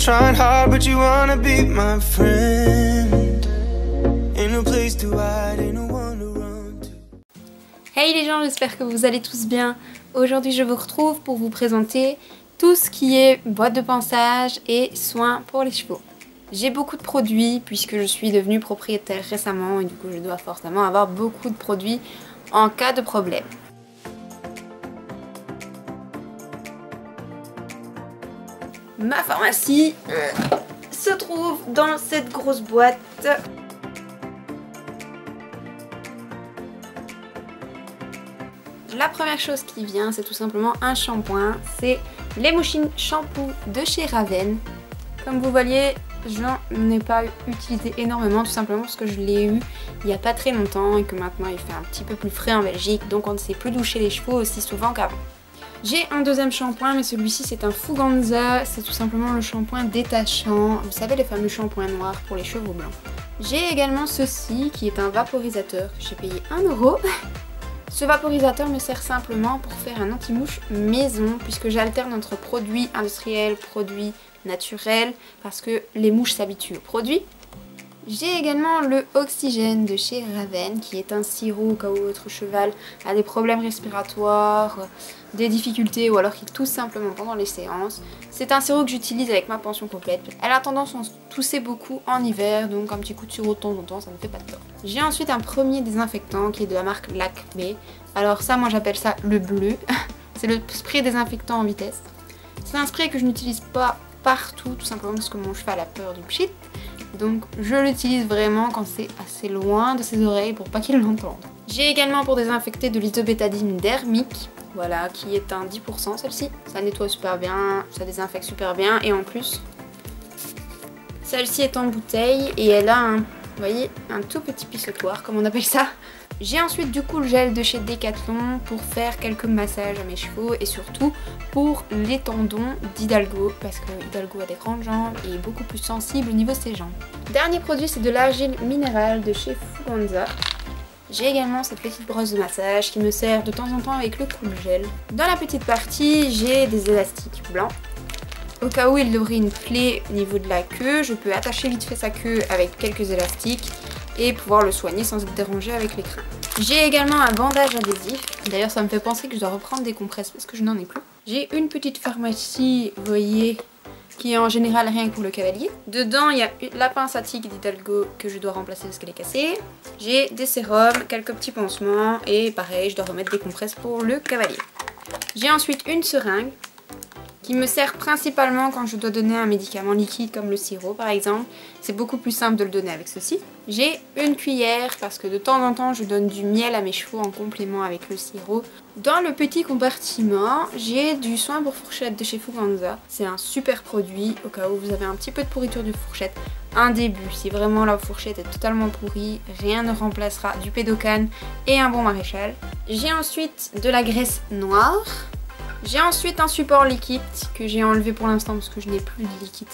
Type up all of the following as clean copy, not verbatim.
Trying hard but you wanna be my friend. Ain't no place to hide, ain't no one to run to. Hey les gens, j'espère que vous allez tous bien. Aujourd'hui je vous retrouve pour vous présenter tout ce qui est boîte de pansage et soins pour les chevaux. J'ai beaucoup de produits puisque je suis devenue propriétaire récemment et du coup je dois forcément avoir beaucoup de produits en cas de problème. Ma pharmacie se trouve dans cette grosse boîte. La première chose qui vient, c'est tout simplement un shampoing. C'est l'Emotion Shampoo de chez Raven. Comme vous voyez, j'en ai pas utilisé énormément, tout simplement parce que je l'ai eu il n'y a pas très longtemps et que maintenant il fait un petit peu plus frais en Belgique, donc on ne sait plus doucher les chevaux aussi souvent qu'avant. J'ai un deuxième shampoing, mais celui-ci c'est un Fuganza, c'est tout simplement le shampoing détachant, vous savez les fameux shampoings noirs pour les chevaux blancs. J'ai également ceci qui est un vaporisateur que j'ai payé 1 €. Ce vaporisateur me sert simplement pour faire un anti-mouche maison, puisque j'alterne entre produits industriels, produits naturels, parce que les mouches s'habituent aux produits. J'ai également le Oxygène de chez Raven, qui est un sirop au cas où votre cheval a des problèmes respiratoires, des difficultés ou alors qu'il tousse simplement pendant les séances. C'est un sirop que j'utilise avec ma pension complète. Elle a tendance à tousser beaucoup en hiver, donc un petit coup de sirop de temps en temps, ça ne fait pas de tort. J'ai ensuite un premier désinfectant qui est de la marque Lakmé. Alors ça, moi j'appelle ça le bleu. C'est le spray désinfectant en vitesse. C'est un spray que je n'utilise pas partout, tout simplement parce que mon cheval a peur du pchit. Donc je l'utilise vraiment quand c'est assez loin de ses oreilles pour pas qu'il l'entende. J'ai également pour désinfecter de l'isobétadine dermique, voilà, qui est un 10% celle-ci. Ça nettoie super bien, ça désinfecte super bien et en plus, celle-ci est en bouteille et elle a un, vous voyez, un tout petit pissotoir comme on appelle ça. J'ai ensuite du coup le gel de chez Decathlon pour faire quelques massages à mes chevaux et surtout pour les tendons d'Hidalgo parce que Hidalgo a des grandes jambes et est beaucoup plus sensible au niveau de ses jambes. Dernier produit, c'est de l'argile minérale de chez Fuganza. J'ai également cette petite brosse de massage qui me sert de temps en temps avec le cool gel. Dans la petite partie, j'ai des élastiques blancs. Au cas où il aurait une plaie au niveau de la queue, je peux attacher vite fait sa queue avec quelques élastiques et pouvoir le soigner sans être dérangé avec les crins. J'ai également un bandage adhésif. D'ailleurs ça me fait penser que je dois reprendre des compresses parce que je n'en ai plus. J'ai une petite pharmacie, vous voyez, qui est en général rien que pour le cavalier. Dedans il y a la pince à tigre d'Hidalgo que je dois remplacer parce qu'elle est cassée. J'ai des sérums, quelques petits pansements et pareil je dois remettre des compresses pour le cavalier. J'ai ensuite une seringue qui me sert principalement quand je dois donner un médicament liquide comme le sirop par exemple. C'est beaucoup plus simple de le donner avec ceci. J'ai une cuillère parce que de temps en temps je donne du miel à mes chevaux en complément avec le sirop. Dans le petit compartiment, j'ai du soin pour fourchette de chez Fuganza. C'est un super produit au cas où vous avez un petit peu de pourriture de fourchette. Un début, si vraiment la fourchette est totalement pourrie, rien ne remplacera du Pédocan et un bon maréchal. J'ai ensuite de la graisse noire. J'ai ensuite un support liquide que j'ai enlevé pour l'instant parce que je n'ai plus de liquide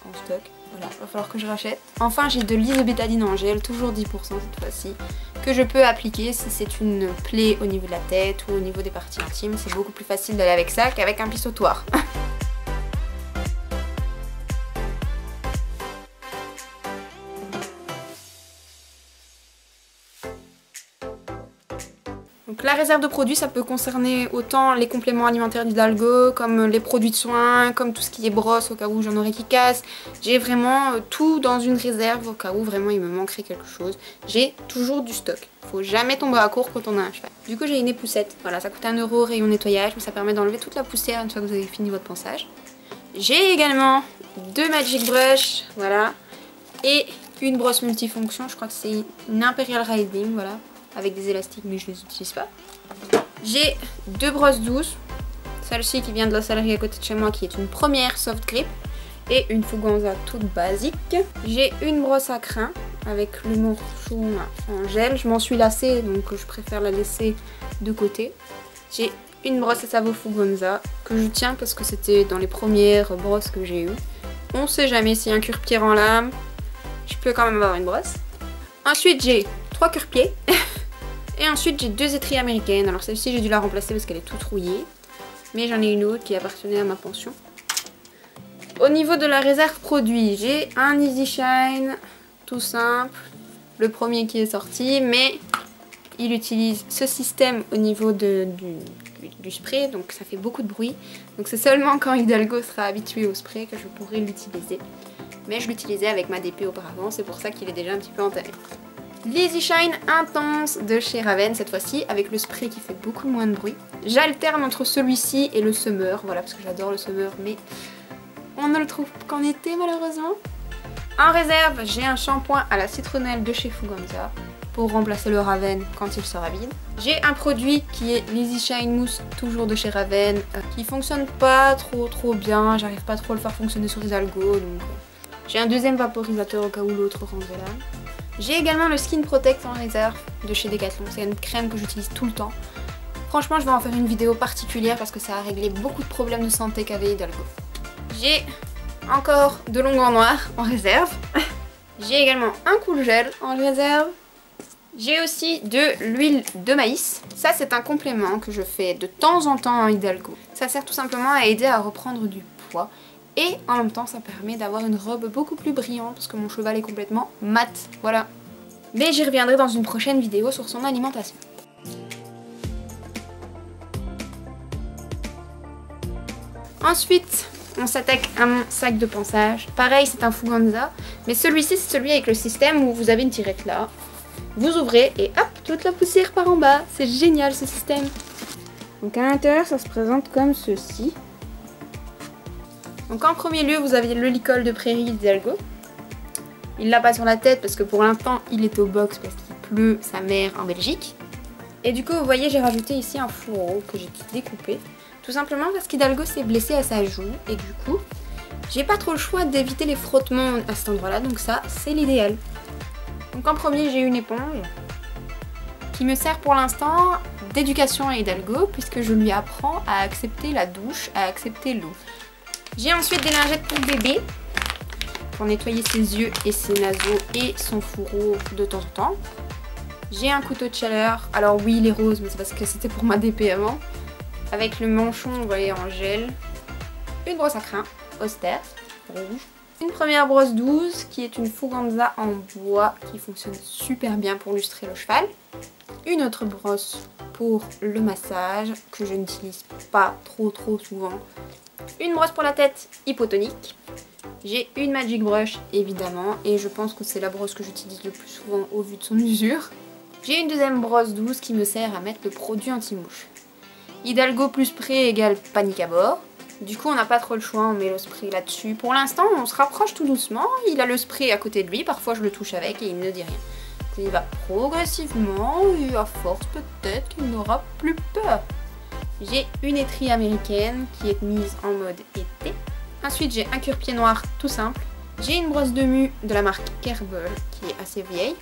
en stock. Voilà, il va falloir que je rachète. Enfin, j'ai de l'isobétadine en gel, toujours 10% cette fois-ci, que je peux appliquer si c'est une plaie au niveau de la tête ou au niveau des parties intimes. C'est beaucoup plus facile d'aller avec ça qu'avec un pissotoir. Donc la réserve de produits, ça peut concerner autant les compléments alimentaires d'Hidalgo, comme les produits de soins, comme tout ce qui est brosse au cas où j'en aurais qui casse. J'ai vraiment tout dans une réserve au cas où vraiment il me manquerait quelque chose. J'ai toujours du stock. Faut jamais tomber à court quand on a un cheval. Du coup j'ai une époussette. Voilà, ça coûte 1 € rayon nettoyage, mais ça permet d'enlever toute la poussière une fois que vous avez fini votre pansage. J'ai également 2 Magic Brush, voilà, et une brosse multifonction. Je crois que c'est une Imperial Riding, voilà, avec des élastiques mais je les utilise pas. J'ai 2 brosses douces, celle-ci qui vient de la salerie à côté de chez moi qui est une première soft grip et une Fuganza toute basique. J'ai une brosse à crin avec le morceau en gel, je m'en suis lassée donc je préfère la laisser de côté. J'ai une brosse à savon Fuganza que je tiens parce que c'était dans les premières brosses que j'ai eues. On sait jamais si un cure-pied rend l'âme, je peux quand même avoir une brosse. Ensuite j'ai 3 cure-pieds. Et ensuite j'ai 2 étrilles américaines. Alors celle-ci j'ai dû la remplacer parce qu'elle est toute rouillée. Mais j'en ai une autre qui appartenait à ma pension. Au niveau de la réserve produit, j'ai un Easy Shine tout simple, le premier qui est sorti, mais il utilise ce système au niveau du spray, donc ça fait beaucoup de bruit. Donc c'est seulement quand Hidalgo sera habitué au spray que je pourrai l'utiliser. Mais je l'utilisais avec ma DP auparavant, c'est pour ça qu'il est déjà un petit peu entamé. L'Easy Shine Intense de chez Raven cette fois-ci, avec le spray qui fait beaucoup moins de bruit. J'alterne entre celui-ci et le Summer, voilà, parce que j'adore le Summer, mais on ne le trouve qu'en été malheureusement. En réserve, j'ai un shampoing à la citronnelle de chez Fuganza pour remplacer le Raven quand il sera vide. J'ai un produit qui est l'Easy Shine Mousse, toujours de chez Raven, qui fonctionne pas trop bien, j'arrive pas trop à le faire fonctionner sur Hidalgo, donc j'ai un deuxième vaporisateur au cas où l'autre rendrait là. J'ai également le Skin Protect en réserve de chez Decathlon, c'est une crème que j'utilise tout le temps. Franchement, je vais en faire une vidéo particulière parce que ça a réglé beaucoup de problèmes de santé qu'avait Hidalgo. J'ai encore de l'onguent noir en réserve. J'ai également un cool gel en réserve. J'ai aussi de l'huile de maïs. Ça, c'est un complément que je fais de temps en temps en Hidalgo. Ça sert tout simplement à aider à reprendre du poids. Et en même temps, ça permet d'avoir une robe beaucoup plus brillante parce que mon cheval est complètement mat. Voilà. Mais j'y reviendrai dans une prochaine vidéo sur son alimentation. Ensuite, on s'attaque à mon sac de ponçage. Pareil, c'est un Fuganza. Mais celui-ci, c'est celui avec le système où vous avez une tirette là. Vous ouvrez et hop, toute la poussière part en bas. C'est génial ce système. Donc à l'intérieur, ça se présente comme ceci. Donc en premier lieu, vous avez le licol de prairie d'Hidalgo. Il l'a pas sur la tête parce que pour l'instant, il est au box parce qu'il pleut sa mère en Belgique. Et du coup, vous voyez, j'ai rajouté ici un fourreau que j'ai découpé. Tout simplement parce qu'Hidalgo s'est blessé à sa joue et du coup, j'ai pas trop le choix d'éviter les frottements à cet endroit-là. Donc ça, c'est l'idéal. Donc en premier, j'ai une éponge qui me sert pour l'instant d'éducation à Hidalgo puisque je lui apprends à accepter la douche, à accepter l'eau. J'ai ensuite des lingettes pour bébé pour nettoyer ses yeux et ses naseaux et son fourreau de temps en temps. J'ai un couteau de chaleur, alors oui il est rose mais c'est parce que c'était pour ma DP avant. Avec le manchon vous voyez en gel. Une brosse à crin, austère, rouge. Une première brosse douce qui est une Fuganza en bois qui fonctionne super bien pour lustrer le cheval. Une autre brosse pour le massage que je n'utilise pas trop souvent. Une brosse pour la tête hypotonique. J'ai une Magic Brush évidemment et je pense que c'est la brosse que j'utilise le plus souvent au vu de son usure. J'ai une deuxième brosse douce qui me sert à mettre le produit anti-mouche. Hidalgo plus spray égale panique à bord. Du coup on n'a pas trop le choix, on met le spray là-dessus. Pour l'instant on se rapproche tout doucement, il a le spray à côté de lui, parfois je le touche avec et il ne dit rien. Il va progressivement et à force peut-être qu'il n'aura plus peur. J'ai une étrie américaine qui est mise en mode été. Ensuite j'ai un cure-pied noir tout simple. J'ai une brosse de mue de la marque Kerbal qui est assez vieille.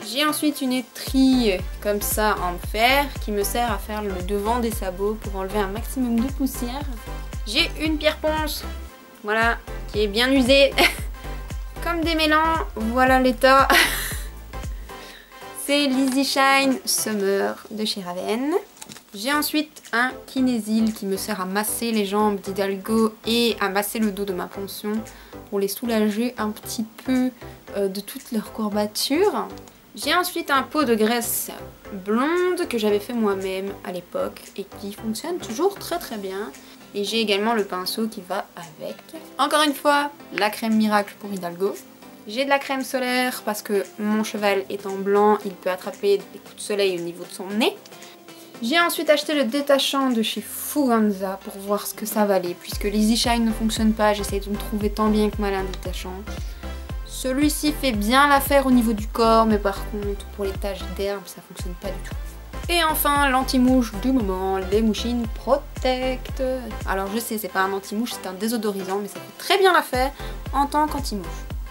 J'ai ensuite une étrie comme ça en fer qui me sert à faire le devant des sabots pour enlever un maximum de poussière. J'ai une pierre ponce, voilà, qui est bien usée. Comme des mélans, voilà l'état. C'est l'Easy Shine Summer de chez Raven. J'ai ensuite un Kinesil qui me sert à masser les jambes d'Hidalgo et à masser le dos de ma pension pour les soulager un petit peu de toutes leurs courbatures. J'ai ensuite un pot de graisse blonde que j'avais fait moi-même à l'époque et qui fonctionne toujours très bien. Et j'ai également le pinceau qui va avec. Encore une fois, la crème miracle pour Hidalgo. J'ai de la crème solaire parce que mon cheval étant blanc, il peut attraper des coups de soleil au niveau de son nez. J'ai ensuite acheté le détachant de chez Fuganza pour voir ce que ça valait. Puisque l'Easy Shine ne fonctionne pas, j'essaie de me trouver tant bien que mal un détachant. Celui-ci fait bien l'affaire au niveau du corps, mais par contre pour les taches d'herbe, ça fonctionne pas du tout. Et enfin, l'anti-mouche du moment, les Mouchine Protect. Alors je sais, c'est pas un anti-mouche, c'est un désodorisant, mais ça fait très bien l'affaire en tant qu'anti-mouche.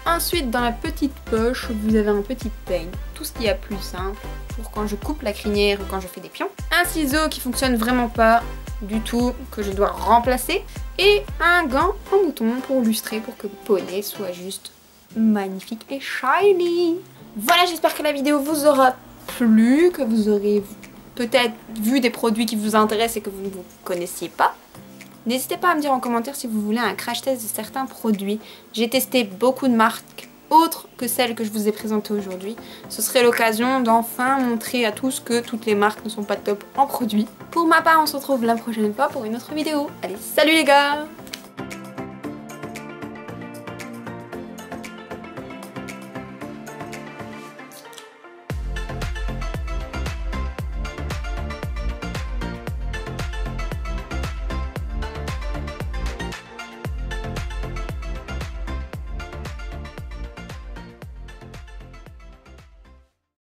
Ensuite, dans la petite poche, vous avez un petit peigne, tout ce qu'il y a plus simple, pour quand je coupe la crinière ou quand je fais des pions. Un ciseau qui fonctionne vraiment pas du tout, que je dois remplacer. Et un gant en mouton pour lustrer, pour que le poney soit juste magnifique et shiny. Voilà, j'espère que la vidéo vous aura plu, que vous aurez peut-être vu des produits qui vous intéressent et que vous ne vous connaissiez pas. N'hésitez pas à me dire en commentaire si vous voulez un crash test de certains produits. J'ai testé beaucoup de marques autres que celles que je vous ai présentées aujourd'hui. Ce serait l'occasion d'enfin montrer à tous que toutes les marques ne sont pas top en produits. Pour ma part, on se retrouve la prochaine fois pour une autre vidéo. Allez, salut les gars!